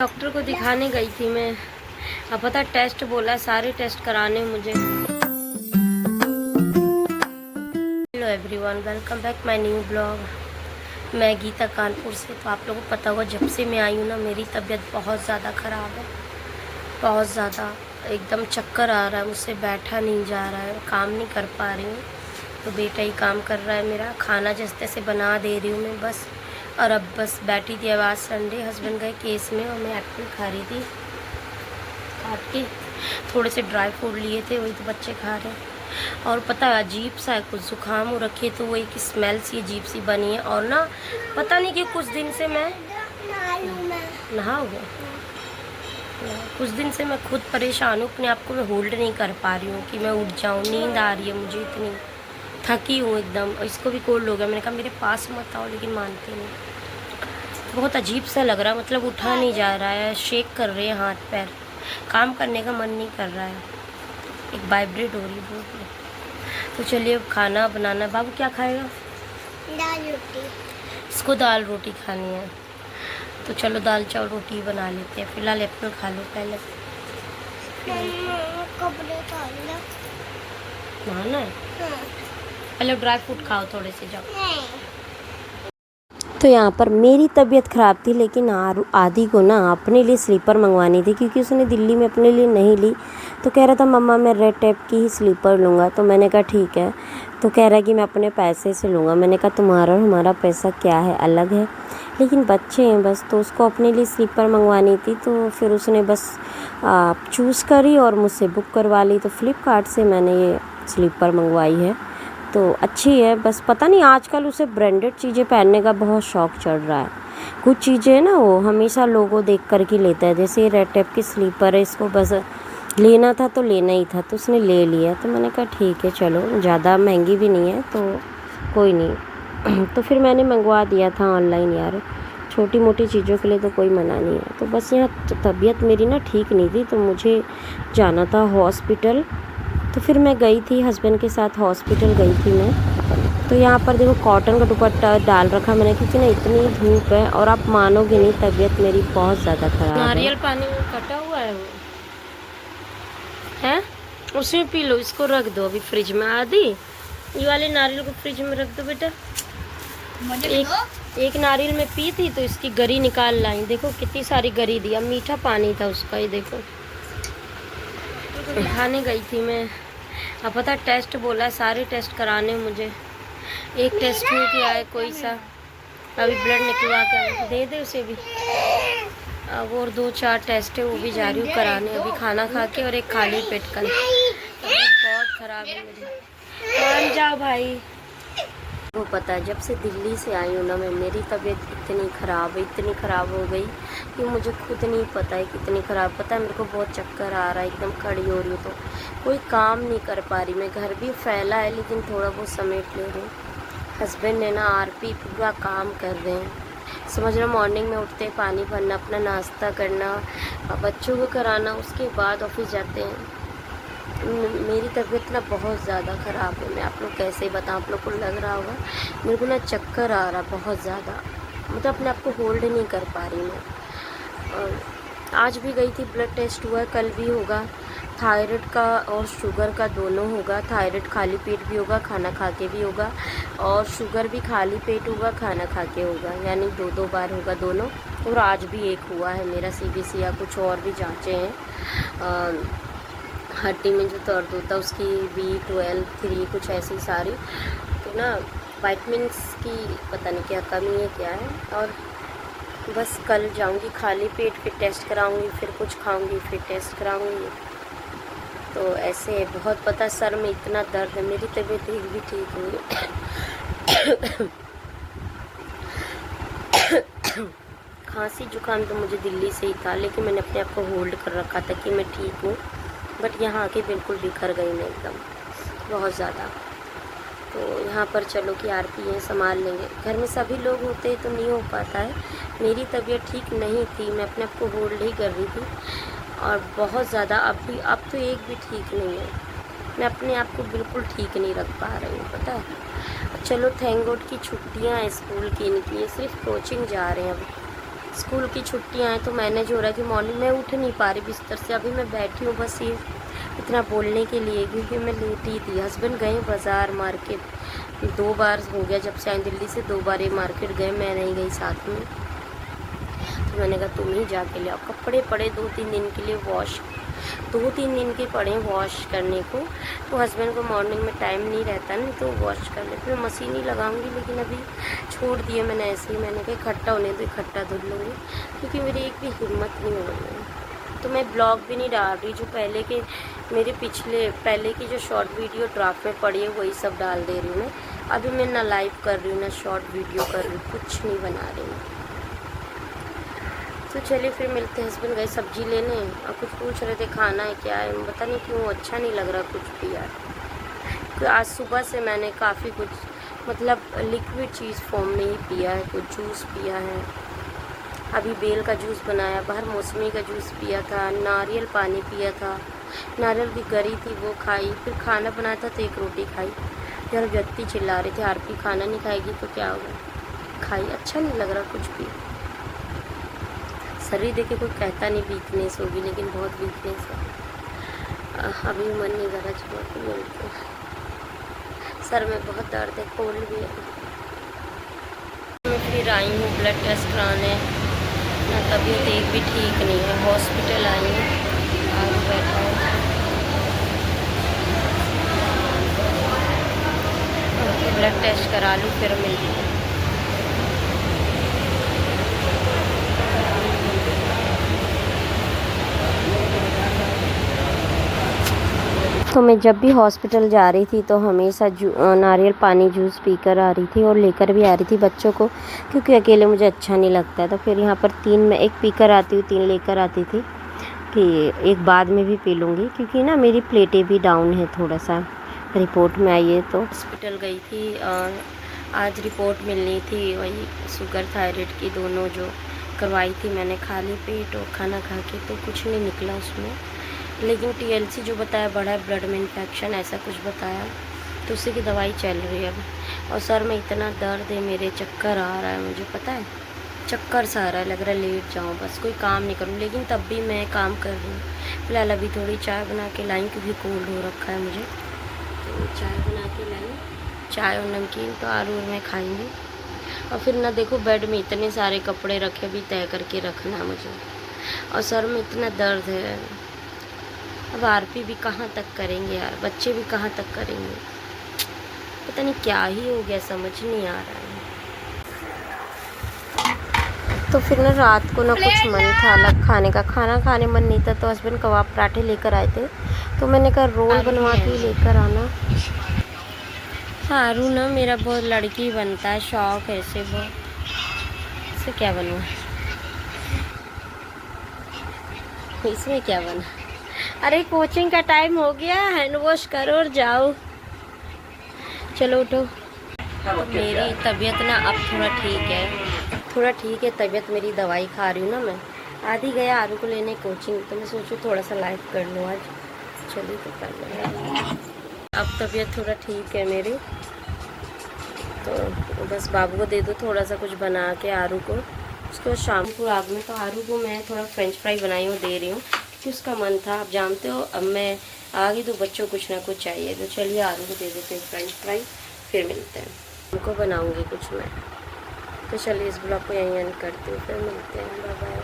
Doctor को दिखाने गई थी मैं। अब पता टेस्ट बोला, सारे टेस्ट कराने मुझे। Hello everyone, welcome back my new blog. मैं गीता कानपुर से। तो आप लोगों को पता होगा, जब से मैं आई हूँ ना, मेरी तबीयत बहुत ज़्यादा ख़राब है। बहुत ज़्यादा, एकदम चक्कर आ रहा है, मुझसे बैठा नहीं जा रहा है, काम नहीं कर पा रही हूँ। तो बेटा ही काम कर रहा है मेरा, खाना जैसे तैसे बना दे रही हूँ मैं बस। और अब बस बैठी थी। अब आज संडे, हस्बैंड गए केस में और मैं एप्पल खा रही थी काट के। थोड़े से ड्राई फ्रूट लिए थे, वही तो बच्चे खा रहे हैं। और पता है, अजीब सा है, कुछ जुकाम हो रखी है, तो वो एक स्मेल सी अजीब सी बनी है। और ना पता नहीं कि कुछ दिन से मैं नहा गया, कुछ दिन से मैं खुद परेशान हूँ। अपने आप को मैं होल्ड नहीं कर पा रही हूँ कि मैं उठ जाऊँ। नींद आ रही है मुझे, इतनी थकी हूँ एकदम। और इसको भी कोल्ड हो गया। मैंने कहा मेरे पास मत आओ, लेकिन मानते नहीं। बहुत अजीब सा लग रहा है, मतलब उठा नहीं जा रहा है, शेक कर रहे हैं हाथ पैर, काम करने का मन नहीं कर रहा है, एक वाइब्रेट हो रही है बहुत। तो चलिए अब खाना बनाना। बाबू क्या खाएगा? दाल रोटी। इसको दाल रोटी खानी है, तो चलो दाल चावल रोटी बना लेते हैं। फिलहाल एप्पल खा लो पहले। कपड़े डालना। नहाना है? हाँ। पहले ड्राई फ्रूट खाओ थोड़े से, जाओ। नहीं। तो यहाँ पर मेरी तबीयत ख़राब थी, लेकिन आदि को ना अपने लिए स्लीपर मंगवानी थी, क्योंकि उसने दिल्ली में अपने लिए नहीं ली। तो कह रहा था मम्मा मैं रेड टेप की ही स्लीपर लूँगा। तो मैंने कहा ठीक है। तो कह रहा है कि मैं अपने पैसे से लूँगा। मैंने कहा तुम्हारा और हमारा पैसा क्या है, अलग है, लेकिन बच्चे हैं बस। तो उसको अपने लिए स्लीपर मंगवानी थी, तो फिर उसने बस चूज़ करी और मुझसे बुक करवा ली। तो फ्लिपकार्ट से मैंने ये स्लीपर मंगवाई है, तो अच्छी है। बस पता नहीं आजकल उसे ब्रांडेड चीज़ें पहनने का बहुत शौक़ चढ़ रहा है। कुछ चीज़ें ना वो हमेशा लोगों देख कर के लेता है। जैसे ये रेड टेप की स्लीपर है, इसको बस लेना था तो लेना ही था, तो उसने ले लिया। तो मैंने कहा ठीक है, चलो ज़्यादा महंगी भी नहीं है तो कोई नहीं। तो फिर मैंने मंगवा दिया था ऑनलाइन। यार छोटी मोटी चीज़ों के लिए तो कोई मना नहीं है। तो बस यहाँ तबीयत मेरी ना ठीक नहीं थी, तो मुझे जाना था हॉस्पिटल। तो फिर मैं गई थी, हस्बैंड के साथ हॉस्पिटल गई थी मैं। तो यहाँ पर देखो कॉटन का दुपट्टा डाल रखा मैंने, क्योंकि ना इतनी धूप है। और आप मानोगे नहीं, तबीयत मेरी बहुत ज़्यादा ख़राब है। नारियल पानी में कटा हुआ है वो है, उसमें पी लो। इसको रख दो अभी फ्रिज में। आदि ये वाले नारियल को फ्रिज में रख दो बेटा। एक नारियल में पी थी, तो इसकी गरी निकाल लाई। देखो कितनी सारी गरी दिया, मीठा पानी था उसका। ये देखो, दिखाने गई थी मैं। अब पता टेस्ट बोला है, सारे टेस्ट कराने मुझे। एक टेस्ट नहीं किया है कोई सा। अभी ब्लड निकलवा के दे दे उसे भी। अब और 2-4 टेस्ट है, वो भी जा रही हूँ कराने अभी, खाना खा के। और एक खाली पेट का। बहुत ख़राब है मेरी। मान जाओ भाई। वो पता है, जब से दिल्ली से आई हूँ ना मैं, मेरी तबीयत इतनी ख़राब है, इतनी ख़राब हो गई कि मुझे खुद नहीं पता है कितनी ख़राब। पता है मेरे को बहुत चक्कर आ रहा है, एकदम खड़ी हो रही हूँ, तो कोई काम नहीं कर पा रही मैं। घर भी फैला है, लेकिन थोड़ा बहुत समेट ले रही हूँ। हस्बैंड ने ना आरपी पूरा काम कर रहे हैं, समझ लो। मॉर्निंग में उठते पानी भरना, अपना नाश्ता करना, बच्चों को कराना, उसके बाद ऑफिस जाते हैं। मेरी तबीयत ना बहुत ज़्यादा ख़राब है। मैं आप लोग कैसे बताऊँ, आप लोग को लग रहा होगा मेरे को ना चक्कर आ रहा बहुत ज़्यादा। मतलब अपने आप को होल्ड नहीं कर पा रही मैं। और आज भी गई थी, ब्लड टेस्ट हुआ, कल भी होगा। थायराइड का और शुगर का दोनों होगा। थायराइड खाली पेट भी होगा, खाना खा के भी होगा। और शुगर भी खाली पेट होगा, खाना खा के होगा, यानी 2-2 बार होगा दोनों। और आज भी एक हुआ है मेरा CBC या कुछ और भी जाँचें हैं। हड्डी में जो दर्द होता है उसकी B12, 3 कुछ ऐसी सारी। तो ना वाइटमिन्स की पता नहीं क्या कमी है, क्या है। और बस कल जाऊंगी खाली पेट, फिर टेस्ट कराऊंगी, फिर कुछ खाऊंगी, फिर टेस्ट कराऊंगी। तो ऐसे बहुत, पता सर में इतना दर्द है। मेरी तबीयत एक भी ठीक नहीं। खांसी जुकाम तो मुझे दिल्ली से ही था, लेकिन मैंने अपने आप को होल्ड कर रखा था कि मैं ठीक हूँ। बट यहाँ आके बिल्कुल बिखर गई मैं एकदम, बहुत ज़्यादा। तो यहाँ पर चलो कि आरपी है, संभाल लेंगे। घर में सभी लोग होते हैं तो नहीं हो पाता है। मेरी तबीयत ठीक नहीं थी, मैं अपने आप को होल्ड ही कर रही थी, और बहुत ज़्यादा। अब तो एक भी ठीक नहीं है। मैं अपने आप को बिल्कुल ठीक नहीं रख पा रही हूँ, पता है। चलो थैंक गॉड की छुट्टियाँ हैं स्कूल की, इनकी सिर्फ कोचिंग जा रहे हैं अब। स्कूल की छुट्टियां हैं तो मैनेज हो रहा है कि मॉर्निंग में उठ नहीं पा रही बिस्तर से। अभी मैं बैठी हूँ बस ये इतना बोलने के लिए, क्योंकि मैं लेटी थी। हस्बैंड गए बाज़ार मार्केट, 2 बार हो गया जब से आई दिल्ली से, 2 बार ये मार्केट गए, मैं नहीं गई साथ में। तो मैंने कहा तुम ही जाके ले आओ। कपड़े पड़े 2-3 दिन के लिए वॉश, 2-3 दिन के पड़े वॉश करने को। तो हस्बैंड को मॉर्निंग में टाइम नहीं रहता ना, तो वॉश कर लेते। मैं मशीन ही लगाऊंगी, लेकिन अभी छोड़ दिए मैंने ऐसे ही। मैंने कहा इकट्ठा होने तो इकट्ठा धुल लूँगी, क्योंकि मेरी एक भी हिम्मत नहीं हो रही है। तो मैं ब्लॉग भी नहीं डाल रही, जो पहले के मेरे पहले की जो शॉर्ट वीडियो ड्राफ्ट में पड़ी है वही सब डाल दे रही हूँ मैं। अभी मैं ना लाइव कर रही हूँ ना शॉर्ट वीडियो कर रही हूँ, कुछ नहीं बना रही हूँ। तो चलिए फिर मिलते हैं। हस्बैंड गए सब्जी लेने और कुछ पूछ रहे थे खाना है क्या है, पता नहीं क्यों अच्छा नहीं लग रहा कुछ भी यार। आज सुबह से मैंने काफ़ी कुछ मतलब लिक्विड चीज़ फॉर्म में ही पिया है, कुछ जूस पिया है। अभी बेल का जूस बनाया, बाहर मौसमी का जूस पिया था, नारियल पानी पिया था, नारियल की गरी थी वो खाई, फिर खाना बनाया था तो 1 रोटी खाई। यार व्यक्ति चिल्ला रहे थे आरपी खाना नहीं खाएगी तो क्या होगा, खाई। अच्छा नहीं लग रहा कुछ भी। शरीर देखे कोई कहता नहीं वीकनेस होगी, लेकिन बहुत वीकनेस है। अभी मन नहीं कर रहा। चलो मिलते हैं। सर में बहुत दर्द है, कोल्ड भी है। मैं फिर आई हूँ ब्लड टेस्ट कराने, ना तबीयत एक भी ठीक नहीं है। हॉस्पिटल आई हूँ, आगे बैठा हूँ। ब्लड टेस्ट करा लूँ फिर मिलती हूँ। तो मैं जब भी हॉस्पिटल जा रही थी तो हमेशा नारियल पानी जूस पीकर आ रही थी और लेकर भी आ रही थी बच्चों को, क्योंकि अकेले मुझे अच्छा नहीं लगता है। तो फिर यहाँ पर 3 मैं 1 पीकर आती हूँ, 3 लेकर आती थी कि एक बाद में भी पी लूँगी, क्योंकि ना मेरी प्लेटें भी डाउन है थोड़ा सा। रिपोर्ट में आई है तो हॉस्पिटल गई थी और आज रिपोर्ट मिलनी थी, वही शुगर थायराइड की दोनों जो करवाई थी मैंने खाली पेट और खाना खा के, तो कुछ नहीं निकला उसमें। लेकिन TLC जो बताया बड़ा है, ब्लड में इन्फेक्शन ऐसा कुछ बताया, तो उसी की दवाई चल रही है अब। और सर में इतना दर्द है मेरे, चक्कर आ रहा है मुझे, पता है चक्कर सा आ रहा है, लग रहा है लेट जाऊँ बस, कोई काम नहीं करूँ। लेकिन तब भी मैं काम कर रही हूँ। फिलहाल अभी थोड़ी चाय बना के लाई, क्योंकि कोल्ड हो रखा है मुझे, तो चाय बना के लाई, चाय और नमकीन। तो आलू में खाएँगे। और फिर ना देखो बेड में इतने सारे कपड़े रखे, भी तय करके रखना मुझे। और सर में इतना दर्द है। अब आरपी भी कहाँ तक करेंगे यार, बच्चे भी कहाँ तक करेंगे, पता नहीं क्या ही हो गया, समझ नहीं आ रहा है। तो फिर ना रात को ना कुछ मन था अलग खाने का, खाना खाने मन नहीं था, तो हस्बैंड कबाब पराठे लेकर आए थे, तो मैंने कहा रोल बनवा के लेकर आना। हारू ना मेरा बहुत लड़की बनता है, शौक है इसे बहुत। इसे क्या बनवा, इसमें क्या बना। अरे कोचिंग का टाइम हो गया, हैंड वॉश करो और जाओ। चलो उठो। तो मेरी तबीयत ना अब थोड़ा ठीक है, तबीयत मेरी। दवाई खा रही हूँ ना मैं। आदि गया आरू को लेने कोचिंग, तो मैं सोचूं थोड़ा सा लाइव कर लूँ आज। चलिए तो कर लें। अब तबीयत थोड़ा ठीक है मेरी, तो बस बाबू को दे दो थोड़ा सा कुछ बना के आरू को। उसके बाद शाम को आग में तो आरू को मैं थोड़ा फ्रेंच फ्राई बनाई हूँ, दे रही हूँ, कि उसका मन था। आप जानते हो अब मैं आ गई तो बच्चों को कुछ ना कुछ चाहिए, तो चलिए आलू को दे देते हैं फ्रेंच फ्राई, फिर मिलते हैं। उनको बनाऊंगी कुछ मैं। तो चलिए इस ब्लॉग को यहीं एंड करती हूँ, फिर मिलते हैं। Bye bye.